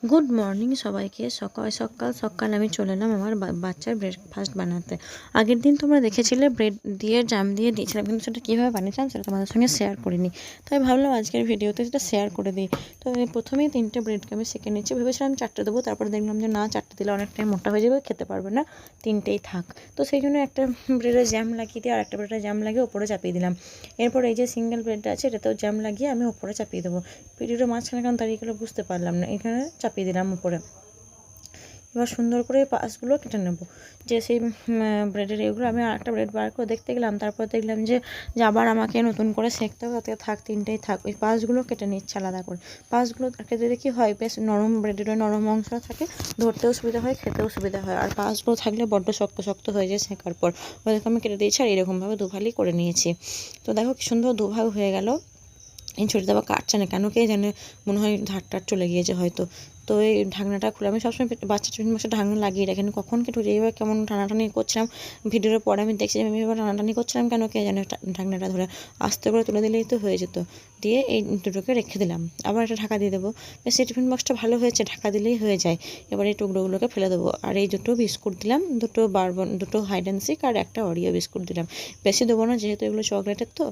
Good morning সবাইকে। সকাল সকাল সকাল আমি চলে এলাম আমার বাচ্চার ব্রেকফাস্ট বানাতে। আগের দিন তোমরা দেখেছিলে ব্রেড দিয়ে জ্যাম দিয়ে দিয়েছিলাম, কিন্তু সেটা কীভাবে বানিয়েছিলাম সেটা তোমাদের সঙ্গে শেয়ার করিনি, তাই ভাবলাম আজকের ভিডিওতে সেটা শেয়ার করে দিই। তো প্রথমেই 3টে ব্রেডকে আমি সেঁকে নিচ্ছি। ভেবেছিলাম 4টে দেবো, তারপরে দেখলাম যে না, 4টে দিলে অনেকটাই মোটা হয়ে যাবে, খেতে পারবে না, 3টেই থাক। তো সেই জন্য একটা ব্রেডে জ্যাম লাগিয়ে দিয়ে আর একটা ব্রেডে জ্যাম লাগিয়ে ওপরে চাপিয়ে দিলাম। এরপর এই যে সিঙ্গেল ব্রেডটা আছে এটাতেও জ্যাম লাগিয়ে আমি ওপরে চাপিয়ে দেবো। ভিডিওটা মাঝখানে কারণ দাঁড়িয়ে গেলে বুঝতে পারলাম না, এখানে চাপিয়ে দিলাম উপরে। এবার সুন্দর করে পাশগুলো কেটে নেব। যে সেই ব্রেডের এগুলো আমি আরেকটা ব্রেড বার করে দেখতে গেলাম, তারপর দেখলাম যে আবার আমাকে নতুন করে সেঁকতে হবে, তাতে থাক 3টেই থাক। ওই পাশগুলো কেটে নিচ্ছে আলাদা করে। পাশগুলো কেটে দিলে কী হয়, বেশ নরম, ব্রেডের নরম অংশটা থাকে, ধরতেও সুবিধা হয়, খেতেও সুবিধা হয়। আর পাশগুলো থাকলে বড্ড শক্ত শক্ত হয়ে যায় সেঁকার পর। ওদেরকে আমি কেটে দিয়েছি আর এরকমভাবে দুভাগই করে নিয়েছি। তো দেখো কি সুন্দর দুভাগ হয়ে গেল। এই ছুরিটা আবার কাটছে না কেন কে জানে, মনে হয় ধার টার চলে গিয়েছে হয়তো। তো এই ঢাকনাটা খুলে আমি সবসময় বাচ্চা টিফিন বক্সে ঢাকনা লাগিয়ে রাখি, কখন কেটে এইবার কেমন টানাটানি করছিলাম ভিডিওর পরে আমি দেখছি আমি এবার টানাটানি করছিলাম কেন কে জানে, ঢাকনাটা ধরে আস্তে করে তুলে দিলেই তো হয়ে যেত। দিয়ে এই দুটোকে রেখে দিলাম, আবার এটা ঢাকা দিয়ে দেবো। বেশ এই টিফিন বক্সটা ভালো হয়েছে, ঢাকা দিলেই হয়ে যায়। এবার এই টুকরোগুলোকে ফেলে দেবো। আর এই দুটো বিস্কুট দিলাম, দুটো হাইড অ্যান্ড সিক আর একটা অরিও বিস্কুট দিলাম। বেশি দেবো না, যেহেতু এগুলো চকলেটের তো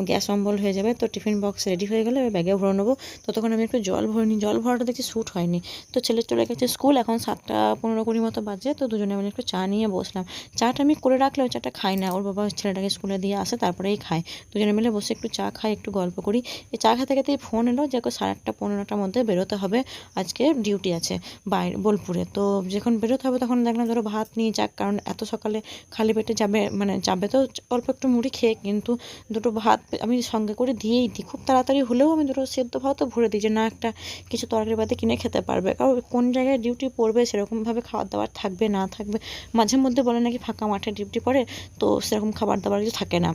গ্যাস অম্বল হয়ে যাবে। তো টিফিন বক্স রেডি হয়ে গেলে ব্যাগে ভরে নেবো। ততক্ষণ আমি একটু জল ভরে নিই, জল ভরাটা দেখছি শ্যুট হয়নি। তো ছেলে চলে গেছে স্কুল, এখন 7:15-20 মতো বাজে। তো দুজনে মিলে একটু চা নিয়ে বসলাম। চাটা আমি করে রাখলে ওই চাটা খাই না, ওর বাবা ছেলেটাকে স্কুলে দিয়ে আসে তারপরেই খায়। দুজনে মিলে বসে একটু চা খাই, একটু গল্প করি। এই চা খেতে খেতেই ফোন এলো যে 8:30-15টার মধ্যে বেরোতে হবে, আজকে ডিউটি আছে বাইরে বোলপুরে। তো যখন বেরোতে হবে তখন দেখলাম ধরো ভাত নিয়ে যাক, কারণ এত সকালে খালি পেটে যাবে, মানে যাবে তো অল্প একটু মুড়ি খেয়ে, কিন্তু দুটো ভাত আমি সঙ্গে করে দিয়েই দিই। খুব তাড়াতাড়ি হলেও আমি দুটো সেদ্ধ ভাতও ভরে দিই, যে না একটা কিছু তরকারি বাদে কিনে খেতে পারবে। কারণ কোন জায়গায় ডিউটি পড়বে সেরকমভাবে খাবার দাবার থাকবে না থাকবে। মাঝে মধ্যে বলে নাকি ফাঁকা মাঠে ডিউটি পড়ে, তো সেরকম খাবার দাবার কিছু থাকে না।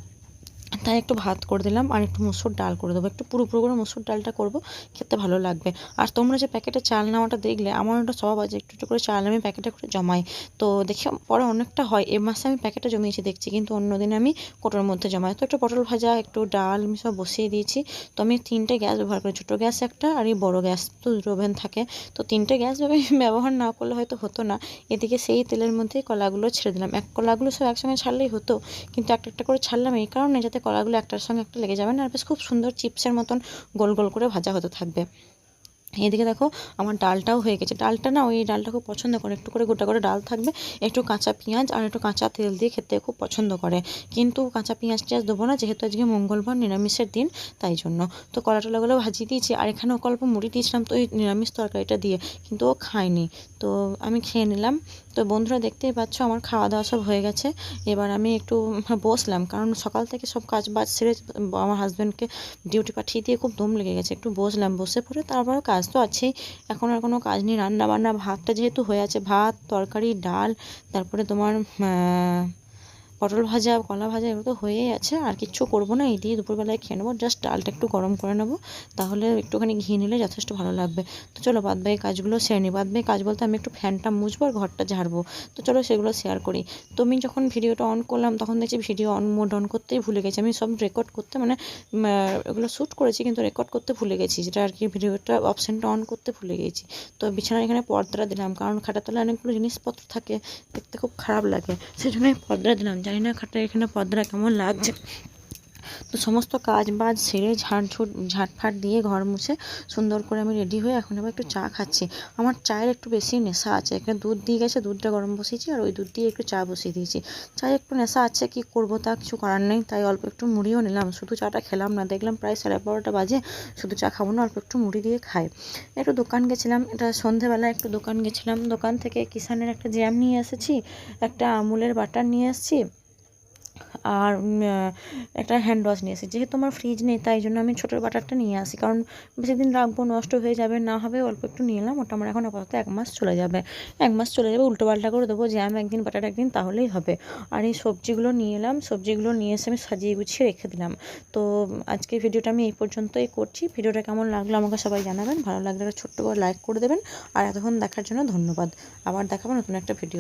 তাই একটু ভাত করে দিলাম আর একটু মুসুর ডাল করে দেবো, একটু পুরো করে মুসুর ডালটা করবো, খেতে ভালো লাগবে। আর তোমরা যে প্যাকেটে চাল নেওয়াটা দেখলে, আমার ওটা স্বভাব আছে একটু একটু করে চাল আমি প্যাকেটে করে জমাই। তো দেখি পরে অনেকটা হয়, এ মাসে আমি প্যাকেটে জমিয়েছি দেখছি, কিন্তু অন্যদিন আমি কোটোর মধ্যে জমাই। তো একটু পটল ভাজা, একটু ডাল আমি সব বসিয়ে দিয়েছি। তো আমি 3টে গ্যাস ব্যবহার করি, ছোটো গ্যাস একটা আর এই বড়ো গ্যাস, তো দুটো ওভেন থাকে। তো 3টে গ্যাস ব্যবহার না করলে হয়তো হতো না। এদিকে সেই তেলের মধ্যেই কলাগুলো ছেড়ে দিলাম, কলাগুলো সব একসঙ্গে ছাড়লেই হতো, কিন্তু একটা একটা করে ছাড়লাম এই কারণে যাতে কলাগুলো একটার সঙ্গে একটা লেগে যাবে না, আর বেশ খুব সুন্দর চিপসের মতন গোল গোল করে ভাজা হতে থাকবে। এদিকে দেখো আমার ডালটাও হয়ে গেছে। ডালটা না, ওই ডালটা খুব পছন্দ করে, একটু করে গোটা করে ডাল থাকবে, একটু কাঁচা পেঁয়াজ আর একটু কাঁচা তেল দিয়ে খেতে খুব পছন্দ করে। কিন্তু কাঁচা পেঁয়াজ টিয়াজ দেবো না, যেহেতু আজকে মঙ্গলবার নিরামিষের দিন, তাই জন্য। তো কলা টলাগুলো ভাজিয়ে দিয়েছি, আর এখানে ওকে অল্প মুড়ি দিয়েছিলাম তো ওই নিরামিষ তরকারিটা দিয়ে, কিন্তু ও খায়নি। তো আমি খেয়ে নিলাম। তো বন্ধুরা দেখতেই পাচ্ছ আমার খাওয়া দাওয়া সব হয়ে গেছে। এবার আমি একটু বসলাম, কারণ সকাল থেকে সব কাজ বাজ সেরে আমার হাজব্যান্ডকে ডিউটি পাঠিয়ে দিয়ে খুব দম লেগে গেছে। একটু বসলাম, বসে পড়ে তারপর কাজ তো আছেই, এখন আর কোনো কাজ নেই। রান্না বান্না, ভাতটা যেহেতু হয়ে আছে, ভাত তরকারি ডাল, তারপরে তোমার পটল ভাজা কলা ভাজা, এগুলো তো হয়েই আছে, আর কিচ্ছু করবো না। এই দিয়ে দুপুরবেলায় খেয়ে নেবো। জাস্ট ডালটা একটু গরম করে নেবো, তাহলে একটুখানি ঘি নিলে যথেষ্ট ভালো লাগবে। তো চলো বাদবাকি কাজগুলো সেরে নিই। বাদবাকি কাজ বলতে আমি একটু ফ্যানটা মুছবো আর ঘরটা ঝাড়বো। তো চলো সেগুলো শেয়ার করি। তো আমি যখন ভিডিওটা অন করলাম তখন দেখছি ভিডিও মোড অন করতেই ভুলে গেছি। আমি সব রেকর্ড করতে, মানে এগুলো শ্যুট করেছি কিন্তু রেকর্ড করতে ভুলে গেছি, যেটা আর কি ভিডিওটা অপশানটা অন করতে ভুলে গেছি। তো বিছানার এখানে পর্দাটা দিলাম, কারণ খাটের তলায় অনেকগুলো জিনিসপত্র থাকে, দেখতে খুব খারাপ লাগে, সেই জন্য পর্দাটা দিলাম। জানি না খাটের এখানে পর্দাটা কেমন লাগছে। তো সমস্ত কাজ বাজ সেরে ঝাঁটফাট দিয়ে ঘর মুছে সুন্দর করে আমি রেডি হয়ে এখন আবার একটু চা খাচ্ছি। আমার চায়ের একটু বেশি নেশা আছে, এখানে দুধ দিয়ে গেছে, দুধটা গরম বসিয়েছি আর ওই দুধ দিয়ে একটু চা বসিয়ে দিয়েছি। চায়ে একটু নেশা আছে, কি করবো, তা কিছু করার নেই। তাই অল্প একটু মুড়িও নিলাম, শুধু চাটা খেলাম না। দেখলাম প্রায় 12:30 বাজে, শুধু চা খাবো না, অল্প একটু মুড়ি দিয়ে খাই। একটু দোকান গেছিলাম, এটা সন্ধেবেলা একটু দোকান গেছিলাম, দোকান থেকে কিষানের একটা জ্যাম নিয়ে এসেছি, একটা আমুলের বাটার নিয়ে এসেছি, আর একটা হ্যান্ড ওয়াশ নিয়ে আসি। যেহেতু আমার ফ্রিজ নেই তাই জন্য আমি ছোটোর বাটারটা নিয়ে আসি, কারণ বেশি দিন রাখবো, নষ্ট হয়ে যাবে, না হবে, অল্প একটু নিয়ে এলাম। ওটা আমার এখন আপাতত 1 মাস চলে যাবে, 1 মাস চলে যাবে। উল্টোপাল্টা করে দেবো, জ্যাম একদিন বাটার একদিন, তাহলেই হবে। আর এই সবজিগুলো নিয়ে এলাম, সবজিগুলো নিয়ে এসে আমি সাজিয়ে গুছিয়ে রেখে দিলাম। তো আজকের ভিডিওটা আমি এই পর্যন্তই করছি। ভিডিওটা কেমন লাগলো আমাকে সবাই জানাবেন, ভালো লাগলে একটা ছোট্ট করে লাইক করে দেবেন। আর এতক্ষণ দেখার জন্য ধন্যবাদ। আবার দেখাবো নতুন একটা ভিডিও।